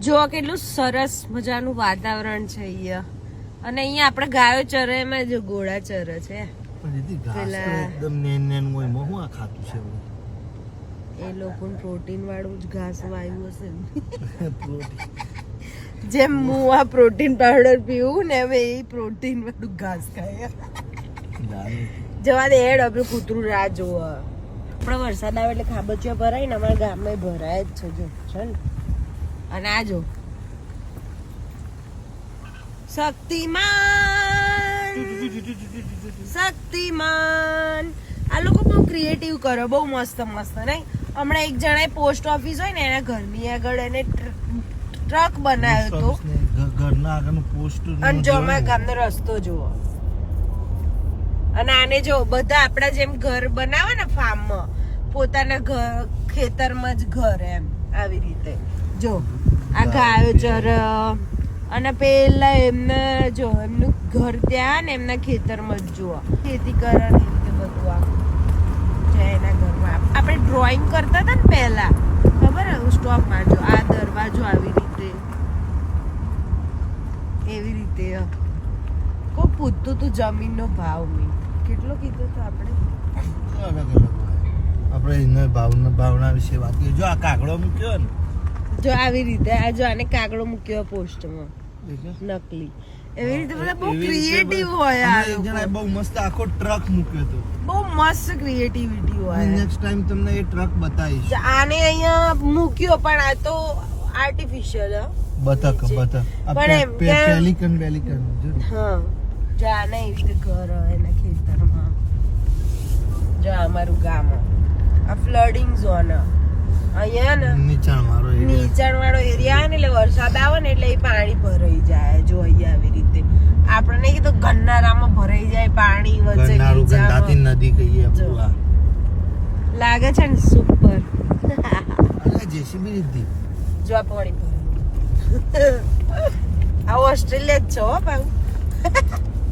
જો કેટલું સરસ મજાનું વાતાવરણ છે અહીંયા અને અહીંયા આપણે ગાયો ચરે એમાં જો ઘોડા ચરે છે એકદમ નેન હોય હું આ ખાતું છે એ લોકોને પ્રોટીન વાળું જ ઘાસ વાયું હશે જેમ હું આ પ્રોટીન પાવડર પીવું ને હવે એ પ્રોટીન વાળું ઘાસ ખાય જવા દે હેડ આપણે કૂતરું રાહ જોવે આપણે વરસાદ આવે એટલે ખાબચિયા ભરાય ને અમારા ગામમાં ભરાય જ છે જો છે ને અને આ જો શક્તિમાન આ લોકો બહુ ક્રિએટિવ કરો બહુ મસ્ત મસ્ત નહીં હમણાં એક જણાએ પોસ્ટ ઓફિસ હોય ને એના ઘરની આગળ એને ટ્રક બનાવ્યો હતો ઘરના આગળનો પોસ્ટ અને જો અમારા ગામનો રસ્તો જુઓ અને આને જો બધા આપણા જેમ ઘર બનાવે ને ફાર્મમાં પોતાના ઘર ખેતરમાં જ ઘર એમ આવી રીતે જો આ ગાયો ચર અને પેલા એમને જો એમનું ઘર ત્યાં ને એમના ખેતરમાં જ જુઓ ખેતી કરે ને રીતે બધું આ એના ઘરમાં આપણે ડ્રોઈંગ કરતા હતા ને પહેલા ખબર સ્ટોપ મારજો આ દરવાજો આવી રીતે એવી રીતે કોઈ પૂછતું તું જમીનનો ભાવ મેં કેટલો કીધો તો આપણે આપણે ભાવના વિશે વાત કરીએ જો આ કાગડો મૂક્યો ને જો આવી રીતે આ જો આને કાગડો મૂક્યો પોસ્ટમાં નકલી એવી રીતે બધા બહુ ક્રિએટિવ હોય આ એક જણાએ બહુ મસ્ત આખો ટ્રક મૂક્યો હતો બહુ મસ્ત ક્રિએટિવિટી હોય નેક્સ્ટ ટાઈમ તમને એ ટ્રક બતાવીશ આને અહીંયા મૂક્યો પણ આ તો આર્ટિફિશિયલ બતક પણ પેલિકન જો હા જો આને એવી રીતે ઘર હોય એના ખેતરમાં જો અમારું ગામ આ ફ્લડિંગ ઝોન અહીંયા ને નીચાણ વાળો એરિયા ને એટલે વરસાદ આવે ને એટલે એ પાણી ભરાઈ જાય જો અહીંયા આવી રીતે આપણે નહીં કીધું ગન્નારામાં ભરાઈ જાય પાણી વચ્ચે નદી કહીએ લાગે છે ને સુપર જેસીબી રીધી જો આ પાણી ભરાય આ ઓસ્ટ્રેલિયા જ છો પાઉ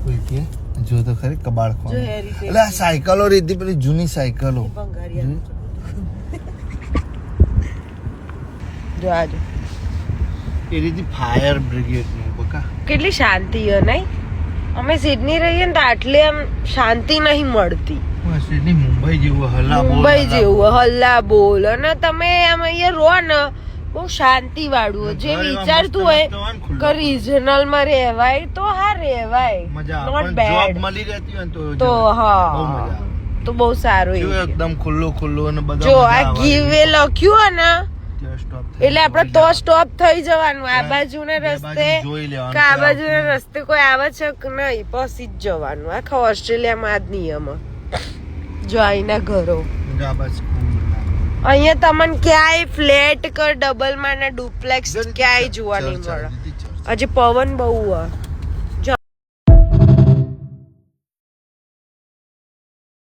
કોઈ કે જો તો ખરી કબાડ ખો જો એ રીતે એટલે આ સાયકલો રીધી પેલી જૂની સાયકલો જો આજો એ રીતે ફાયર બ્રિગેડ નું બકા કેટલી શાંતિ હે નહીં અમે સિડની રહીએ ને તો આટલી આમ શાંતિ નહીં મળતી સિડની મુંબઈ જેવું હલ્લા બોલ અને તમે આમ અહીંયા રહો ને બહુ શાંતિ વાળું જે વિચારતું હોય કે રિજનલ માં રહેવાય તો હા રહેવાય નોટ બેડ મળી રહેતી હોય તો હા તો બહુ સારું એકદમ ખુલ્લું અને બધા જો આ ગીવે લખ્યું ને એટલે આપડે તો સ્ટોપ થઈ જવાનું આ બાજુના રસ્તે કે આ બાજુના રસ્તે કોઈ આવે છે કે નહીં પછી જ જવાનું આખા ઓસ્ટ્રેલિયામાં આ જ નિયમ જો અહીંના ઘરો અહીંયા તમને ક્યાંય ફ્લેટ કે ડબલ માં ના ડુપ્લેક્સ ક્યાંય જોવા નહીં મળે હજી પવન બહુ